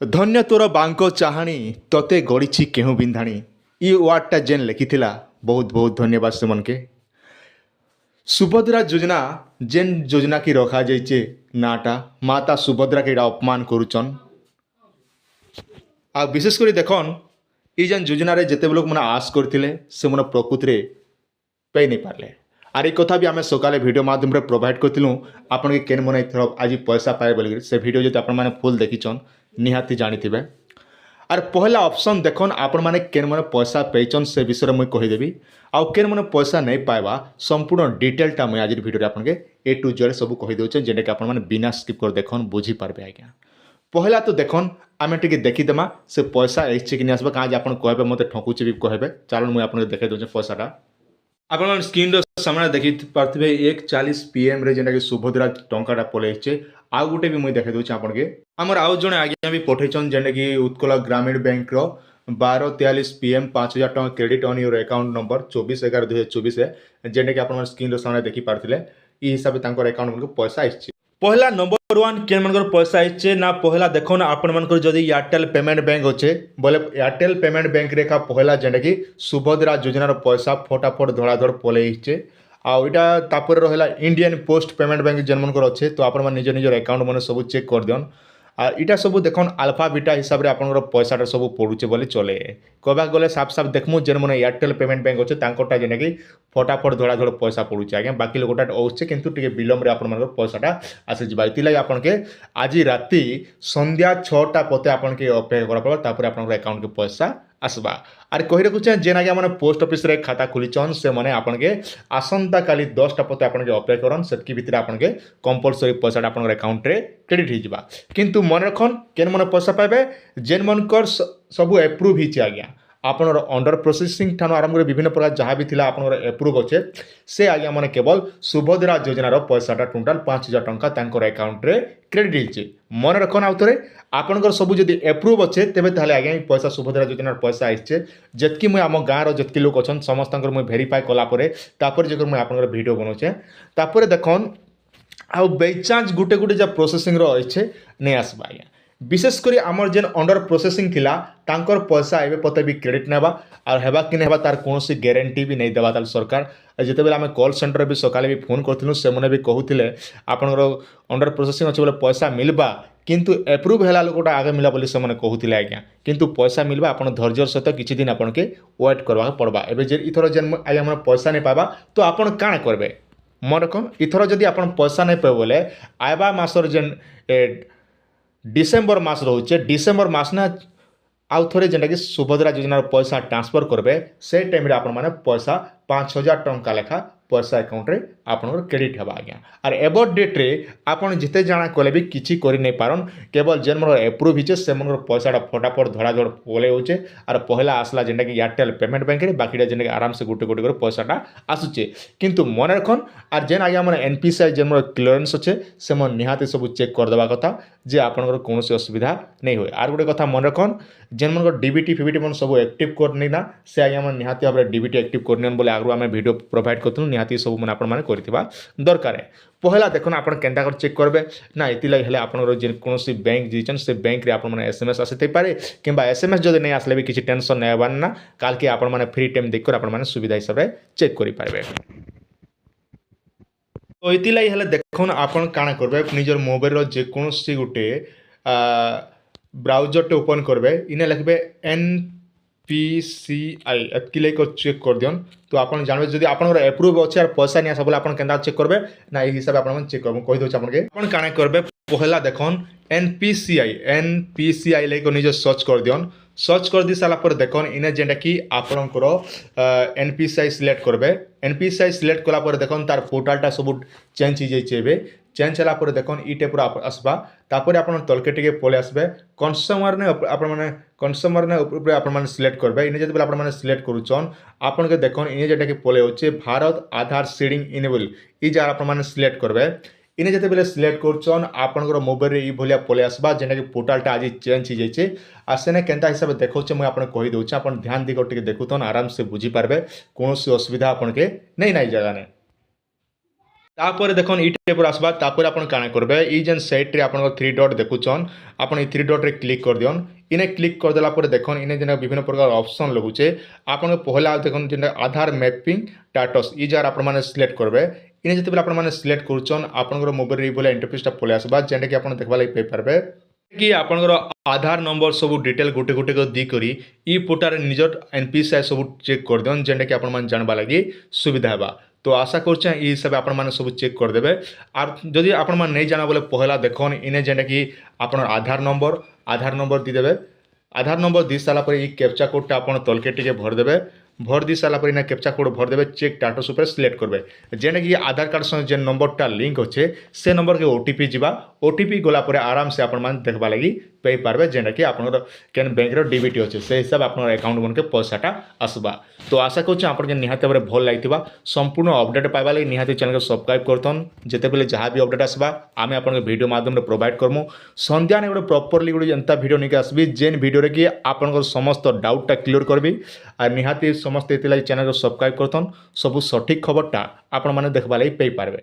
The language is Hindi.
ଧନ୍ୟ ତୋର ବାଙ୍କ ଚାହାଣୀ ତତେ ଗଡ଼ିଛି କେଉଁ ବିନ୍ଧାଣୀ। ଇ ୱାର୍ଡ଼ଟା ଯେନ୍ ଲେଖିଥିଲା ବହୁତ ବହୁତ ଧନ୍ୟବାଦ ସେମାନକେ। ସୁଭଦ୍ରା ଯୋଜନା ଯେନ୍ ଯୋଜନା କି ରଖାଯାଇଛେ ନାଁଟା ମାତା ସୁଭଦ୍ରାକେ ଏଇଟା ଅପମାନ କରୁଛନ୍। ଆଉ ବିଶେଷ କରି ଦେଖନ୍ ଇ ଯେନ୍ ଯୋଜନାରେ ଯେତେବେଳେ ଲୋକମାନେ ଆଶ କରିଥିଲେ ସେମାନେ ପ୍ରକୃତିରେ ପାଇ नहीं पारे। आर एक कथा भी आम सकाले वीडियो माध्यम प्रोवाइड करूँ आपन केन मन एथर आज पैसा पाए बोल से वीडियो जो आपने फुल देखीछन निहाती जानी। आर पहला ऑप्शन देखन आपण माने केन मन पैसा पेचन से विषय मुझे कहीदेवी आउ केन मन पैसा नहीं पाइबा संपूर्ण डिटेलटा मुझे आज वीडियो आपन के A to Z सब कहीदे जेनटा कि आपण बिना स्किप कर देखन बुझीपारे। आज्ञा पहला तो देखन आम टे देखीदेमा से पैसा आसছে कि नहीं आसबा कहाँ आप कहे मत ठकुचे भी कहे चलो मुझे आपको देखे दूचे पैसाटा आप स्क्रीन सामने देखी पारे 1:40 PM रे जेनटा कि सुभद्रा टंकाटा पलैचे। आउ गोटे भी मुझे देखे दूचे आपके आमर आउ जड़े आज्ञा भी पठेचन जेनटा कि उत्कल ग्रामीण बैंक 12:43 PM 5,000 टଙ୍କା credit on your account number 24/11/2024 जेनटा कि आप स्क्रीन सामने देखी पारे ई हिसाब से अकाउंट में पैसा आसছে। पहला नंबर 1 केन मनकर पैसा आइचे ना पहला देखो ना आपण मनकर जदि एयरटेल पेमेंट बैंक अच्छे बोले एयरटेल पेमेंट बैंक रेखा पहला जेनटा कि सुभद्रा योजनार पैसा फटाफट धड़ाधड़ पलैचे। आउ इटा तापर रहा इंडियन पोस्ट पेमेंट बैंक जेन मनकर अच्छे तो आप निज निजर अकाउंट मैंने सब चेक कर दियन। आ इटा सब देखन अल्फा बीटा हिसाब से आपंकर पैसाटा सब पड़ुचे बोले चले कहवा गले साफ साफ देखमु जेन मैंने एयरटेल पेमेंट बैंक अच्छे तांकोटा जेना कि फटाफट धड़ाधड़ पैसा पड़ुचे। आज्ञा बाकी लोगटा अच्छे किंतु टिके विलम्ब रे आपन पैसाटा आसी जाए इतिलागि आपन के आज राति संध्या 6टा पते आपन के अपेक्षा करा पड़ा तापर आपन अकाउंट के पैसा आसबा। आर कही रखुचे जेना कि मैंने पोस्ट ऑफिस रे खाता खोलीचन से मैंने आपन के आसंता काली 10टा पते आपन के अपेक्षा करन सेटकी भितर आपन के कंपलसरी पैसाटा आपन अकाउंट रे क्रेडिट हो जाबा। किंतु मन रखन केन मन पैसा पाइबे जेन मनकर सब एप्रूव हिचे। आज्ञा आपनर अंडर प्रोसेसिंग ठानु आरंभ विभिन्न प्रकार जहाँ भी थिला आपनर एप्रूव अच्छे से आज्ञा मैंने केवल सुभद्रा योजनार पैसाटा टोटाल 5,000 टଙ୍କା तांकर अकाउंट रे क्रेडिट होती। मन रखन आउ थे आपनकर सब जदि एप्रूव अच्छे तेज ताले आज्ञा पैसा सुभद्रा योजनार पैसा आसছে जितकी मुझे आम गाँव जितकी लोक अच्छा समस्त मुझे भेरीफाए कलापर तापर जो मुझे आपनकर वीडियो बनाऊे तापर देखन आउ बाइचान्स गुटे गुटे जब प्रोसेसिंग अच्छे नहीं आसबा। आज्ञा विशेषकर आमर जेन अंडर प्रोसेसिंग थिला तांकर पैसा एवं पते भी क्रेडिट नेबा और हेबा कि नेबा तार कौन गारंटी भी नहीं देवा सरकार। जिते आम कॉल सेंटर भी सकाले भी फोन करूँ से भी कहते आपंकर अंडर प्रोसेसिंग अच्छे बोले पैसा मिलवा किंतु एप्रूव है लोकटा आगे मिला बोली से कहते। आज्ञा किंतु पैसा मिलवा आप धैर्य सहित किसी दिन आपन के वेट करवा पड़वा। एवं इथर जेन आज्ञा मैंने पैसा नहीं पावा तो आपन काण करेंगे मन रखन इथर जदि आप पैसा नहीं पाए बोले आयबा मासर जेन डिसेम्बर मास रोचे डिसेम्बर मास ना आउ थे जेनटा कि सुभद्रा योजनार पैसा ट्रांसफर करेंगे से टाइम आप पैसा 5,000 टଙ୍କା लेखा पैसा अकाउंट रे आपनकर क्रेडिट हेबा। आज्ञा आर एबोट डेट रे आपन जिते जाना कले भी किछि करि नै पारन केवल जेन मन एप्रूव हिचे से मन पैसाटा फटाफट धड़ाधड़ पले होचे। आर पहला आसला जेनटा कि एयरटेल पेमेंट बैंक रे बाकीटा जेनटा कि आराम से गोटे गोटे कर पैसाटा आसुचे। किंतु मन रखन आर जेन आज्ञा मन NPCI जेन मन क्लियरेंस अच्छे से मन निहाती सब चेक कर देबा कथा जे आपनकर कोनोसी असुविधा नहीं होय। आर गोटे कथा मन रखन जेन मन DBT फिबिटी मन सब एक्टिव करनी ना से आज्ञा मन निहाती भाव DBT एक्टिव करनियन बोले आगु आमे वीडियो प्रोवाइड करथुन निहाती सब मन आपण माने करथिबा दरकार। पहला देखो ना आपण केनता कर चेक करबे ना इति लागि हेले आपनर जे कोनोसी बैंक जीचन से बैंक रे आपण माने SMS आसीते पारे किंबा SMS जदि नहीं आसले भी किछि टेंशन नै हबान ना काल के आपण माने फ्री टाइम देख कर आपण माने सुविधा हिसाब रे चेक करि पारबे। तो इति लागि हेले देखो ना आपण काना करबे निजर मोबाइल रो जे कोनोसी गुटे ब्राउजर टे ओपन करबे इने लिखबे NPCI एतकी लाइक चेक कर दियन तो आपन जानबे जदि आपन एप्रूव अच्छे और पैसा नहीं आसा बोले आपन केनता चेक करबे ना ए हिसाब आपन चेक करबो कहि दोछ आपन के आपन काना करबे पहला देखन NPCI लाइक निज सर्च कर दियन सर्च कर दी सारा पर देखन इने जेंटा कि आपनकर NPCI सिलेक्ट करबे NPCI सिलेक्ट कला पर देखन तार पोर्टालटा सब चेंज हो जाइए चेंज होला पर देखन ई टाइप आसबा तापर आपन तलके टिके पले आसबे कंज्यूमर ने आपन माने कंज्यूमर ने ऊपर आपन माने सिलेक्ट करबे इने जदि आपन माने सिलेक्ट करूचन आपन के देखन इने जेटा कि पले होचे भारत आधार सीडिंग इनेबल ई जार आपन माने सिलेक्ट करबे इने जते बेले सिलेक्ट करचन आपनकर मोबाइल रे ई भलिया पले आसबा जेना कि पोर्टालटा आज चेंज हो जाइए आ सेने केनता हिसाब से देखौचे मैं आपन कहि दउचे आपन ध्यान दिको टिके देखुतन आराम से बुझी पारबे कोनोसी असुविधा आपन के नहीं जगह ने। तापर देखन ई टाइप आसबा तापर आपण काना करबे ई जेन साइड रे आपण 3 डॉट देखुचन आपण ई 3 डॉट रे क्लिक कर दियन इने क्लिक कर देला पर देखन इने जेना विभिन्न प्रकार ऑप्शन लगुचे आपण पहला देखन जेना आधार मैपिंग स्टेटस ई जार आपण माने सिलेक्ट करबे इने जते बेला आपण माने सिलेक्ट करूचन आपनकर मोबाइल रे बोले इंटरफेस टा पले आसबा जेंटा कि आपण देखबा लागि पे पारबे कि आपनकर आधार नंबर सब डिटेल गोटे गोटे को दी करी ई पोर्टल निजर एनपीसीआई सब चेक कर दियन जेंटा कि आपण मान जानबा लागि सुविधा हेबा। तो आशा कर सब आपण मैंने सब चेक करदे आर जदि आपण मैंने नहीं जाना बोले पहला देखन इने जेना कि आपण आधार नंबर दीदेवे आधार नंबर दी सारापर ये कैप्चा कोडटा आपण तलके टिके भरदेवे भर दी सारापर इना कैप्चा कोड भरदेवे चेक स्टेटस उपर सिलेक्ट करबे जेना कि आधार कार्ड संगे जे नंबरटा लिंक अच्छे से नंबर के ओटीपी जीवा ओटीपी गला पर आराम से आपण मान देखबा लगी पे पारबे जेना कि आपनर केन बैंक रो डीबीटी अच्छे से हिसाब आपनर अकाउंट मन के पैसाटा आसबा। तो आशा कर आपन के निहाते भाव भल लगी संपूर्ण अपडेट पाइबा लगी निहाती चैनल को सब्सक्राइब करतन जिते बेले जहाँ भी अपडेट आसबा आम आपन वीडियो माध्यम प्रोवाइड करमु संध्या ने गोटे प्रॉपर्ली गोटे जनता वीडियो नहीं आसबी जेन वीडियो कि आपन समस्त डाउटा क्लियर करबी और निहाती समस्त ये चैनल को सब्सक्राइब करतन सब सठिक खबरटा आपण मैंने देखबा लगी पे पारबे।